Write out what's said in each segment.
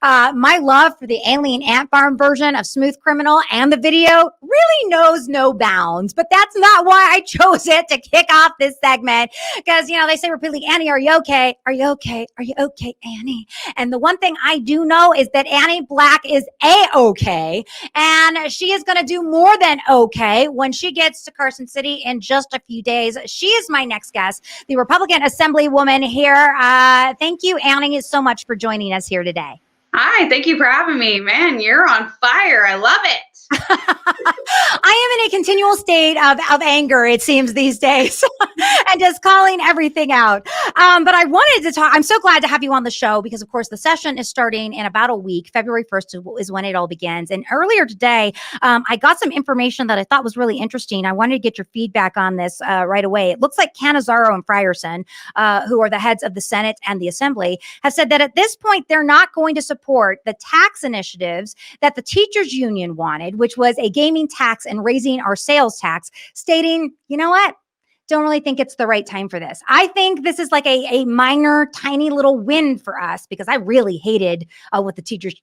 My love for the Alien Ant Farm version of Smooth Criminal and the video really knows no bounds. But that's not why I chose it to kick off this segment. Because, they say repeatedly, Annie, are you okay? Are you okay? Are you okay, Annie? And the one thing I do know is that Annie Black is A-okay. And she is going to do more than okay when she gets to Carson City in just a few days. She is my next guest, the Republican Assemblywoman here. Thank you, Annie, so much for joining us here today. Hi, thank you for having me. Man, you're on fire. I love it. I am in a continual state of anger, it seems, these days, and just calling everything out. But I wanted to talk. I'm so glad to have you on the show because, of course, the session is starting in about a week. February 1st is when it all begins. And earlier today, I got some information that I thought was really interesting. I wanted to get your feedback on this right away. It looks like Cannizzaro and Frierson, who are the heads of the Senate and the Assembly, have said that at this point, they're not going to support the tax initiatives that the teachers union wanted, which was a gaming tax and raising our sales tax, stating, you know what? Don't really think it's the right time for this. I think this is like a minor, tiny little win for us because I really hated what the teachers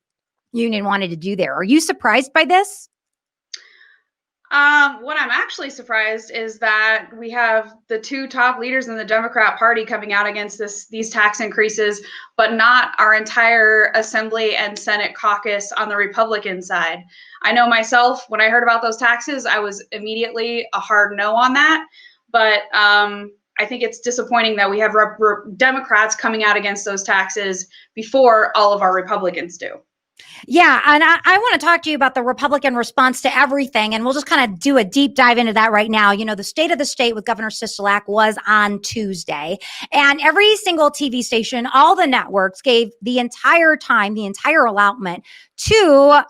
union wanted to do there. Are you surprised by this? What I'm actually surprised is that we have the two top leaders in the Democrat Party coming out against these tax increases, but not our entire Assembly and Senate caucus on the Republican side. I know myself, when I heard about those taxes, I was immediately a hard no on that. But I think it's disappointing that we have Democrats coming out against those taxes before all of our Republicans do. Yeah, and I want to talk to you about the Republican response to everything, and we'll just kind of do a deep dive into that right now. The State of the State with Governor Sisolak was on Tuesday, and every single TV station, all the networks gave the entire time, the entire allotment to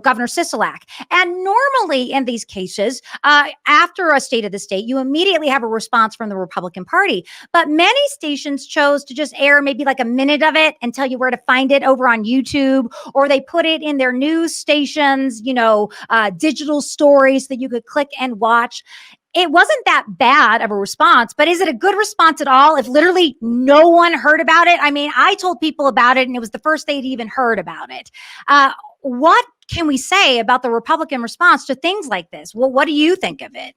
Governor Sisolak. And normally in these cases, after a State of the State, you immediately have a response from the Republican Party. But many stations chose to just air maybe like a minute of it and tell you where to find it over on YouTube, or they put it in their news stations, digital stories that you could click and watch. It wasn't that bad of a response, but is it a good response at all if literally no one heard about it? I mean, I told people about it and it was the first they'd even heard about it. What can we say about the Republican response to things like this? Well, what do you think of it?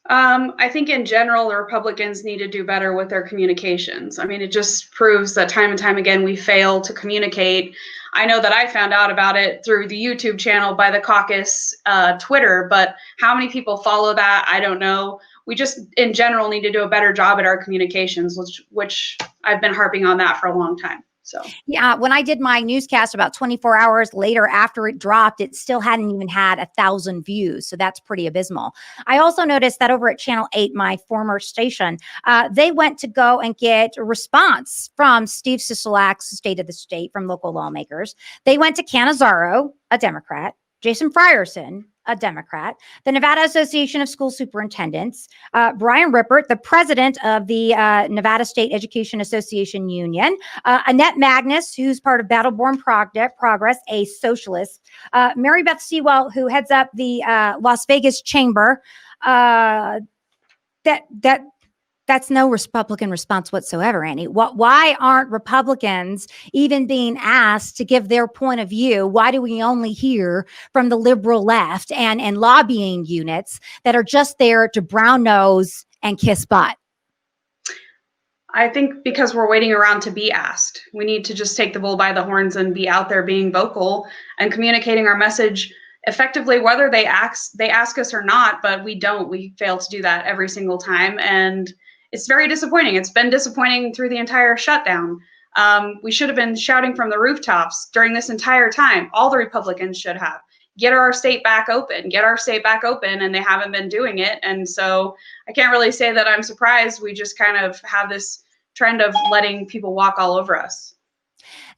I think in general, the Republicans need to do better with their communications. I mean, it just proves that time and time again, we fail to communicate. I know that I found out about it through the YouTube channel by the caucus Twitter, but how many people follow that? I don't know. We just, in general, need to do a better job at our communications, which I've been harping on that for a long time. So yeah, when I did my newscast about 24 hours later after it dropped, it still hadn't even had 1,000 views. So that's pretty abysmal. I also noticed that over at Channel 8, my former station, they went to go and get a response from Steve Sisolak's State of the State from local lawmakers. They went to Cannizzaro, a Democrat, Jason Frierson, a Democrat, the Nevada Association of School Superintendents, Brian Rippert, the president of the Nevada State Education Association Union, Annette Magnus, who's part of Battleborn Progress, a socialist, Mary Beth Sewell, who heads up the Las Vegas Chamber. That's no Republican response whatsoever, Annie. Why aren't Republicans even being asked to give their point of view? Why do we only hear from the liberal left and lobbying units that are just there to brown nose and kiss butt? I think because we're waiting around to be asked. We need to just take the bull by the horns and be out there being vocal and communicating our message effectively, whether they ask us or not, but we don't. We fail to do that every single time. And it's very disappointing. It's been disappointing through the entire shutdown. We should have been shouting from the rooftops during this entire time. All the Republicans should have. Get our state back open, and they haven't been doing it. And so I can't really say that I'm surprised. We just kind of have this trend of letting people walk all over us.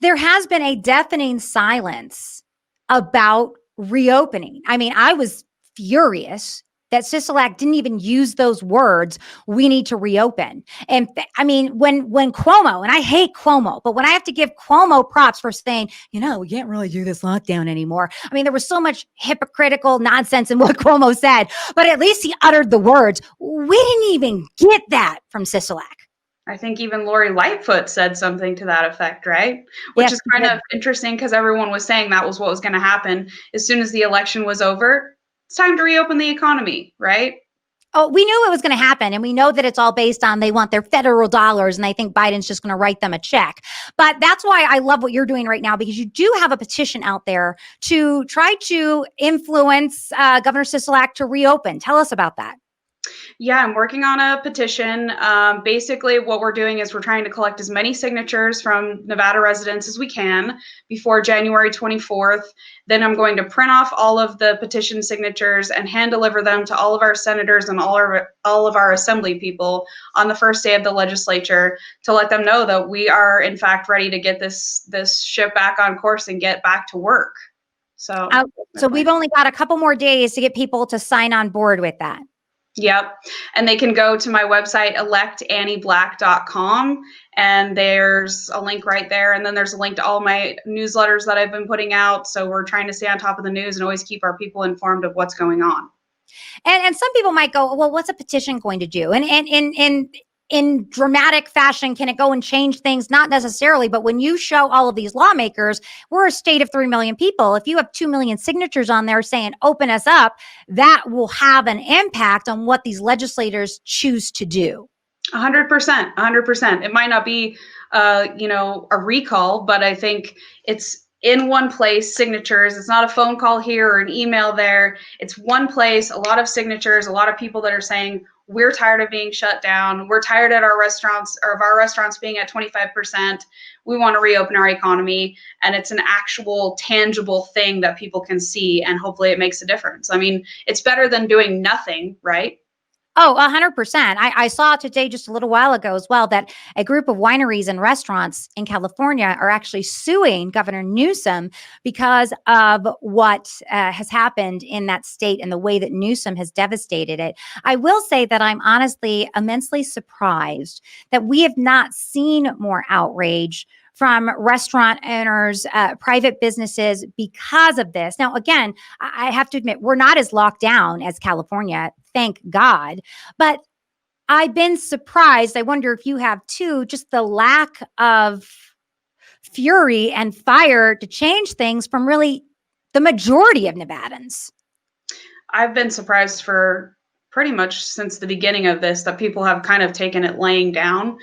There has been a deafening silence about reopening. I mean, I was furious that Sisolak didn't even use those words, we need to reopen. And I mean, when Cuomo, and I hate Cuomo, but when I have to give Cuomo props for saying, we can't really do this lockdown anymore. I mean, there was so much hypocritical nonsense in what Cuomo said, but at least he uttered the words. We didn't even get that from Sisolak. I think even Lori Lightfoot said something to that effect, right? Which Yes, is we kind did. of interesting because everyone was saying that was what was going to happen as soon as the election was over. It's time to reopen the economy, right? Oh, we knew it was going to happen. And we know that it's all based on they want their federal dollars and they think Biden's just going to write them a check. But that's why I love what you're doing right now, because you do have a petition out there to try to influence Governor Sisolak to reopen. Tell us about that. Yeah, I'm working on a petition. Basically, what we're doing is we're trying to collect as many signatures from Nevada residents as we can before January 24th. Then I'm going to print off all of the petition signatures and hand deliver them to all of our senators and all of our assembly people on the first day of the legislature to let them know that we are in fact ready to get this ship back on course and get back to work. So, Uh, that's so my we've plan. only got a couple more days to get people to sign on board with that. Yep. And they can go to my website, electannyblack.com, and there's a link right there. And then there's a link to all my newsletters that I've been putting out. So we're trying to stay on top of the news and always keep our people informed of what's going on. And some people might go, well, what's a petition going to do? And in dramatic fashion, can it go and change things? Not necessarily, but when you show all of these lawmakers, we're a state of 3 million people. If you have 2 million signatures on there saying, open us up, that will have an impact on what these legislators choose to do. 100%, 100%. It might not be, a recall, but I think it's in one place, signatures. It's not a phone call here or an email there. It's one place, a lot of signatures, a lot of people that are saying, we're tired of being shut down. We're tired at our restaurants or of our restaurants being at 25%. We want to reopen our economy. And it's an actual tangible thing that people can see. And hopefully it makes a difference. I mean, it's better than doing nothing, right? Oh, 100%. I saw today just a little while ago as well that a group of wineries and restaurants in California are actually suing Governor Newsom because of what has happened in that state and the way that Newsom has devastated it. I will say that I'm honestly immensely surprised that we have not seen more outrage from restaurant owners, private businesses because of this. Now, again, I have to admit, we're not as locked down as California, thank God. But I've been surprised. I wonder if you have too, just the lack of fury and fire to change things from really the majority of Nevadans. I've been surprised for pretty much since the beginning of this that people have kind of taken it laying down.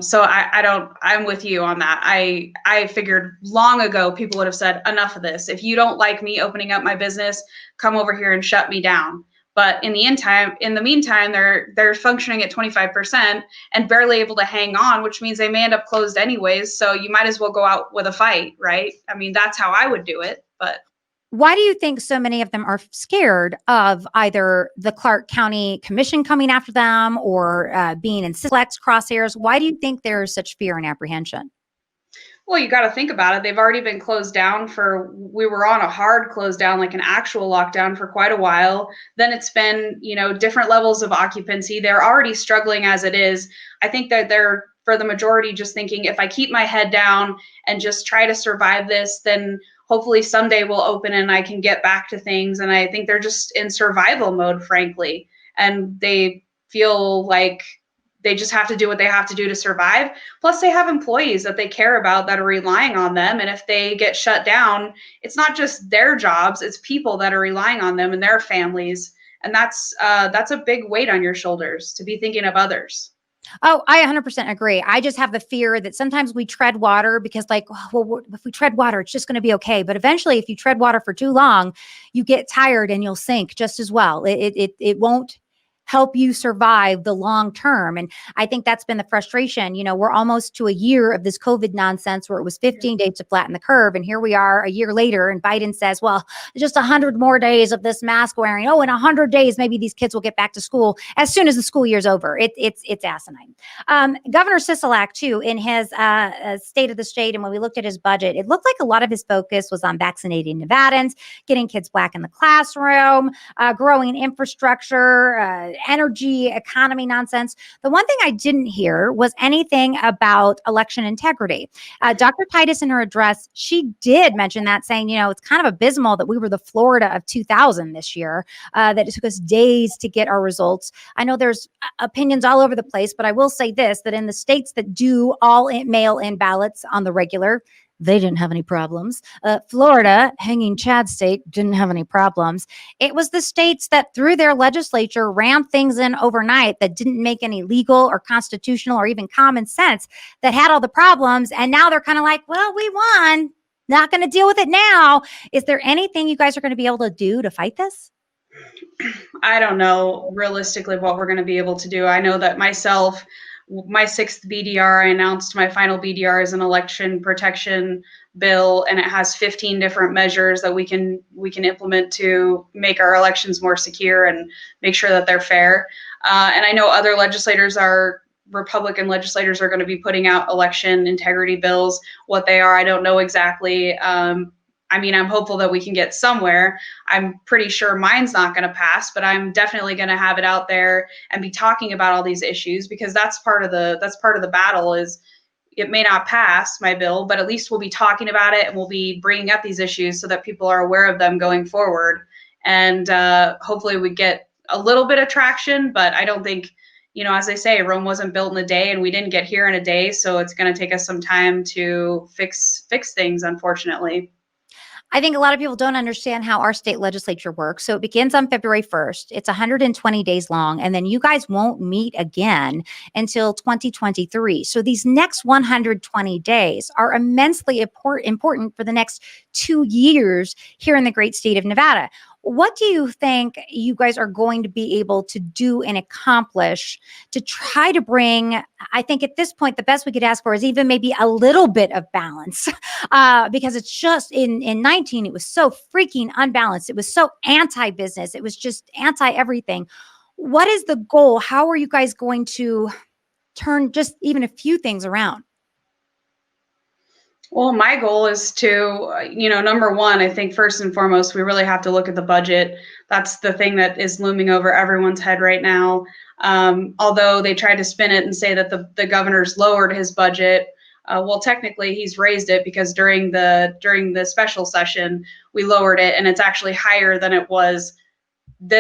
So I don't, I'm with you on that. I figured long ago people would have said, enough of this. If you don't like me opening up my business, come over here and shut me down. But in the meantime, they're functioning at 25% and barely able to hang on, which means they may end up closed anyways. So you might as well go out with a fight, right? I mean, that's how I would do it. But Why do you think so many of them are scared of either the Clark County Commission coming after them or being in Sisolak's crosshairs? Why do you think there's such fear and apprehension? well, you got to think about it. They've already been closed down we were on a hard close down, like an actual lockdown for quite a while. Then it's been, different levels of occupancy. They're already struggling as it is. I think that they're, for the majority, just thinking if I keep my head down and just try to survive this, then hopefully someday we'll open and I can get back to things. And I think they're just in survival mode, frankly. And they feel like they just have to do what they have to do to survive. Plus, they have employees that they care about that are relying on them. And if they get shut down, it's not just their jobs, it's people that are relying on them and their families. And that's a big weight on your shoulders to be thinking of others. Oh, I 100% agree. I just have the fear that sometimes we tread water because, like, well, if we tread water, it's just going to be okay. But eventually, if you tread water for too long, you get tired and you'll sink just as well. It won't help you survive the long term. And I think that's been the frustration. We're almost to a year of this COVID nonsense where it was 15 days to flatten the curve. And here we are a year later. And Biden says, well, just 100 more days of this mask wearing. Oh, in 100 days, maybe these kids will get back to school as soon as the school year's over. It's asinine. Governor Sisolak, too, in his State of the State, and when we looked at his budget, it looked like a lot of his focus was on vaccinating Nevadans, getting kids back in the classroom, growing infrastructure, energy economy nonsense. The one thing I didn't hear was anything about election integrity. Dr. Titus, in her address, she did mention that, saying, it's kind of abysmal that we were the Florida of 2000 this year, that it took us days to get our results. I know there's opinions all over the place, but I will say this, that in the states that do all mail-in ballots on the regular, they didn't have any problems. Florida, hanging Chad state, didn't have any problems. It was the states that through their legislature ran things in overnight that didn't make any legal or constitutional or even common sense that had all the problems. And now they're kind of like, well, we won. Not going to deal with it now. Is there anything you guys are going to be able to do to fight this? I don't know realistically what we're going to be able to do. I know that myself, my sixth BDR, I announced my final BDR is an election protection bill, and it has 15 different measures that we can implement to make our elections more secure and make sure that they're fair. And I know other Republican legislators are going to be putting out election integrity bills. What they are, I don't know exactly. I'm hopeful that we can get somewhere. I'm pretty sure mine's not going to pass, but I'm definitely going to have it out there and be talking about all these issues, because that's part of the battle. Is it may not pass my bill, but at least we'll be talking about it and we'll be bringing up these issues so that people are aware of them going forward. And hopefully we get a little bit of traction, but I don't think, as they say, Rome wasn't built in a day, and we didn't get here in a day. So it's going to take us some time to fix things, unfortunately. I think a lot of people don't understand how our state legislature works. So it begins on February 1st. It's 120 days long, and then you guys won't meet again until 2023. So these next 120 days are immensely important for the next 2 years here in the great state of Nevada. What do you think you guys are going to be able to do and accomplish to try to bring, I think at this point, the best we could ask for is even maybe a little bit of balance, because it's just in 19, it was so freaking unbalanced. It was so anti-business. It was just anti-everything. What is the goal? How are you guys going to turn just even a few things around? Well, my goal is to, number one, I think first and foremost, we really have to look at the budget. That's the thing that is looming over everyone's head right now. Although they tried to spin it and say that the governor's lowered his budget. Well, technically he's raised it, because during the special session, we lowered it, and it's actually higher than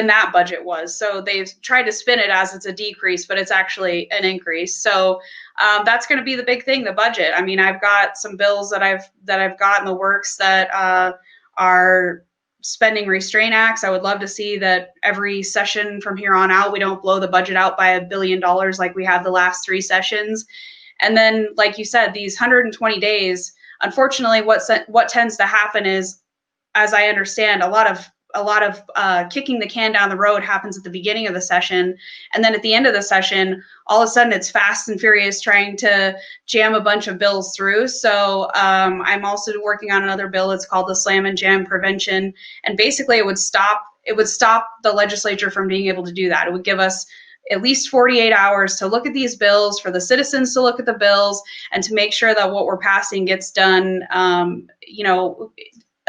that budget was. So they've tried to spin it as it's a decrease, but it's actually an increase. So that's going to be the big thing, the budget. I've got some bills that I've got in the works that are spending restraint acts. I would love to see that every session from here on out, we don't blow the budget out by $1 billion like we have the last 3 sessions. And then, like you said, these 120 days, unfortunately, what tends to happen is, as I understand, a lot of kicking the can down the road happens at the beginning of the session, and then at the end of the session, all of a sudden it's fast and furious trying to jam a bunch of bills through. So I'm also working on another bill. It's called the Slam and Jam Prevention, and basically it would stop the legislature from being able to do that. It would give us at least 48 hours to look at these bills, for the citizens to look at the bills, and to make sure that what we're passing gets done,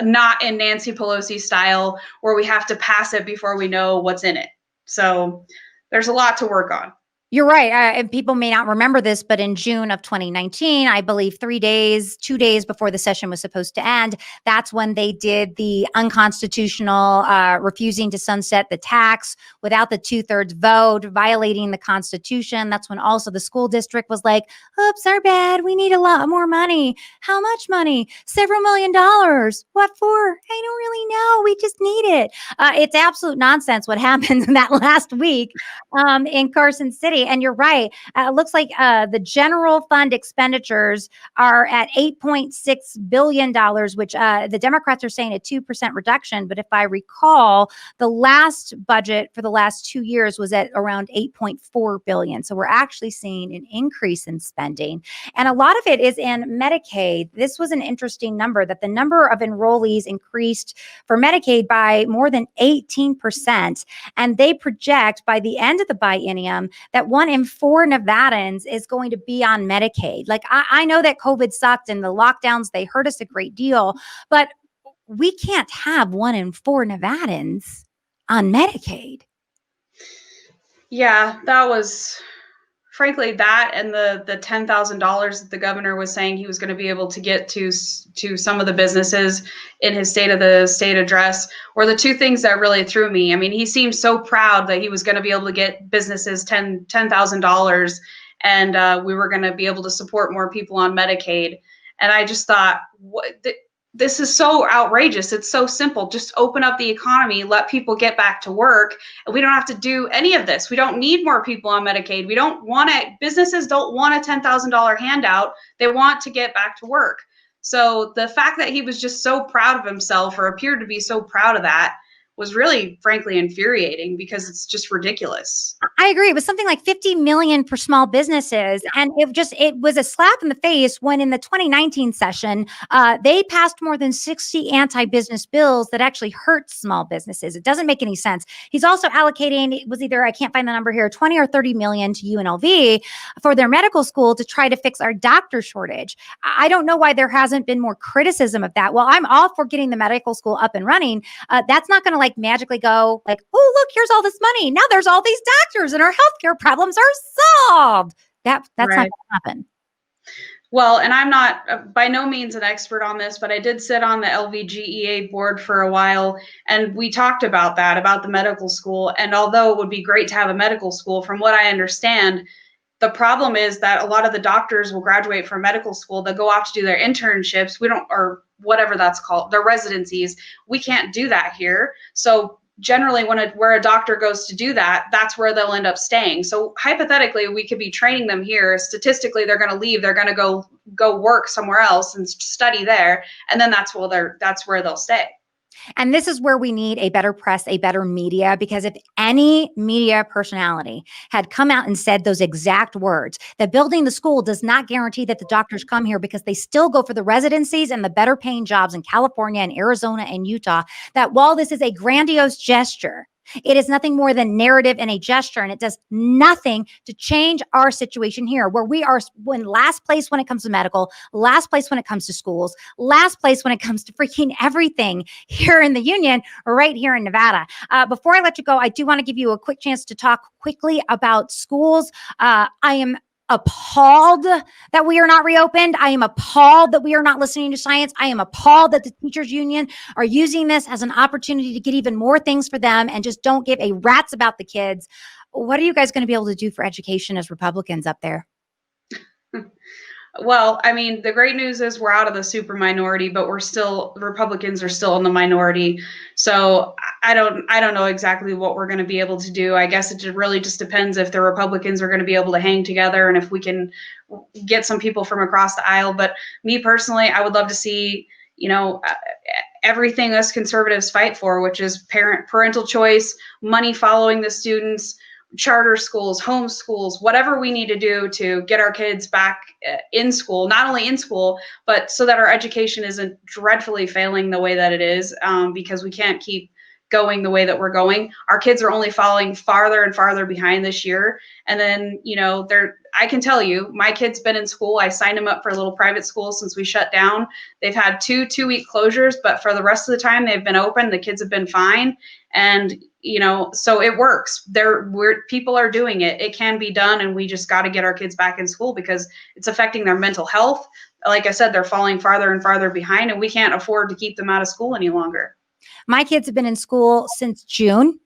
not in Nancy Pelosi style, where we have to pass it before we know what's in it. So there's a lot to work on. You're right. And people may not remember this, but in June of 2019, I believe 2 days before the session was supposed to end, that's when they did the unconstitutional refusing to sunset the tax without the 2/3 vote, violating the Constitution. That's when also the school district was like, oops, our bad. We need a lot more money. How much money? Several $million. What for? I don't really know. We just need it. It's absolute nonsense what happened that last week in Carson City. And you're right. It looks like the general fund expenditures are at $8.6 billion, which the Democrats are saying a 2% reduction. But if I recall, the last budget for the last 2 years was at around $8.4 billion. So we're actually seeing an increase in spending. And a lot of it is in Medicaid. This was an interesting number, that the number of enrollees increased for Medicaid by more than 18%. And they project by the end of the biennium that 1 in 4 Nevadans is going to be on Medicaid. Like, I know that COVID sucked and the lockdowns, they hurt us a great deal, but we can't have 1 in 4 Nevadans on Medicaid. Yeah, that was frankly that, and the $10,000 that the governor was saying he was going to be able to get to some of the businesses in his state of the state address were the two things that really threw me. I mean, he seemed so proud that he was going to be able to get businesses $10,000, and we were going to be able to support more people on Medicaid. And I just thought, this is so outrageous. It's so simple. Just open up the economy, let people get back to work, and we don't have to do any of this. We don't need more people on Medicaid. We don't want to, businesses don't want a $10,000 handout. They want to get back to work. So the fact that he was just so proud of himself, or appeared to be so proud of that, was really, frankly, infuriating, because it's just ridiculous. I agree. It was something like 50 million for small businesses. And it was a slap in the face when in the 2019 session, they passed more than 60 anti-business bills that actually hurt small businesses. It doesn't make any sense. He's also allocating, it was either, I can't find the number here, 20 or 30 million to UNLV for their medical school to try to fix our doctor shortage. I don't know why there hasn't been more criticism of that. Well, I'm all for getting the medical school up and running. That's not going to like magically go like, oh, look, here's all this money. Now there's all these doctors and our healthcare problems are solved. That's right. Not going to happen. Well, and I'm not by no means an expert on this, but I did sit on the LVGEA board for a while, and we talked about that, about the medical school. And although it would be great to have a medical school, from what I understand, the problem is that a lot of the doctors will graduate from medical school. They'll go off to do their internships. We don't, or whatever that's called, their residencies. We can't do that here. So generally where a doctor goes to do that, that's where they'll end up staying. So hypothetically, we could be training them here. Statistically, they're going to leave. They're going to go work somewhere else and study there. And then that's where they'll stay. And this is where we need a better press, a better media, because if any media personality had come out and said those exact words, that building the school does not guarantee that the doctors come here, because they still go for the residencies and the better paying jobs in California and Arizona and Utah, that while this is a grandiose gesture, it is nothing more than narrative and a gesture, and it does nothing to change our situation here, where we are in last place when it comes to medical, last place when it comes to schools, last place when it comes to freaking everything here in the union, right here in Nevada. Before I let you go, I do want to give you a quick chance to talk quickly about schools. I am appalled that we are not reopened. I am appalled that we are not listening to science. I am appalled that the teachers union are using this as an opportunity to get even more things for them and just don't give a rat's about the kids. What are you guys going to be able to do for education as Republicans up there? Well, I mean, the great news is we're out of the super minority, but Republicans are still in the minority. So I don't know exactly what we're going to be able to do. I guess it really just depends if the Republicans are going to be able to hang together and if we can get some people from across the aisle. But me personally, I would love to see, everything us conservatives fight for, which is parental choice, money following the students, charter schools, home schools, whatever we need to do to get our kids back in school, not only in school, but so that our education isn't dreadfully failing the way that it is, because we can't keep going the way that we're going. Our kids are only falling farther and farther behind this year. And then, I can tell you, my kid's been in school. I signed him up for a little private school since we shut down. They've had two-week closures, but for the rest of the time they've been open. The kids have been fine. And, so it works. People are doing it. It can be done. And we just got to get our kids back in school, because it's affecting their mental health. Like I said, they're falling farther and farther behind, and we can't afford to keep them out of school any longer. My kids have been in school since June.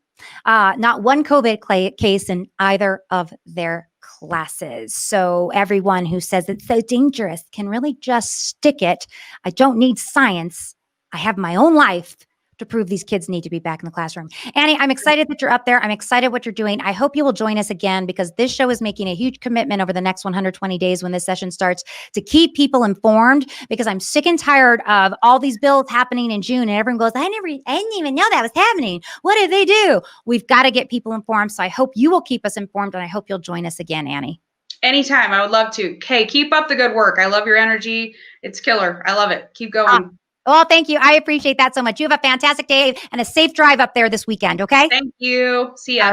Not one COVID case in either of their classes. So everyone who says it's so dangerous can really just stick it. I don't need science. I have my own life to prove these kids need to be back in the classroom. Annie, I'm excited that you're up there. I'm excited what you're doing. I hope you will join us again, because this show is making a huge commitment over the next 120 days when this session starts to keep people informed, because I'm sick and tired of all these bills happening in June and everyone goes, I didn't even know that was happening. What did they do? We've got to get people informed. So I hope you will keep us informed, and I hope you'll join us again, Annie. Anytime. I would love to. Hey, keep up the good work. I love your energy. It's killer. I love it. Keep going. Well, thank you. I appreciate that so much. You have a fantastic day and a safe drive up there this weekend, okay? Thank you. See ya.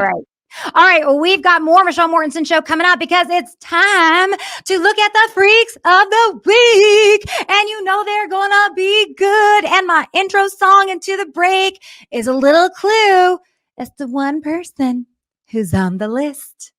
All right. Well, we've got more Michelle Mortensen Show coming up, because it's time to look at the freaks of the week. And they're going to be good. And my intro song into the break is a little clue as to one person Who's on the list?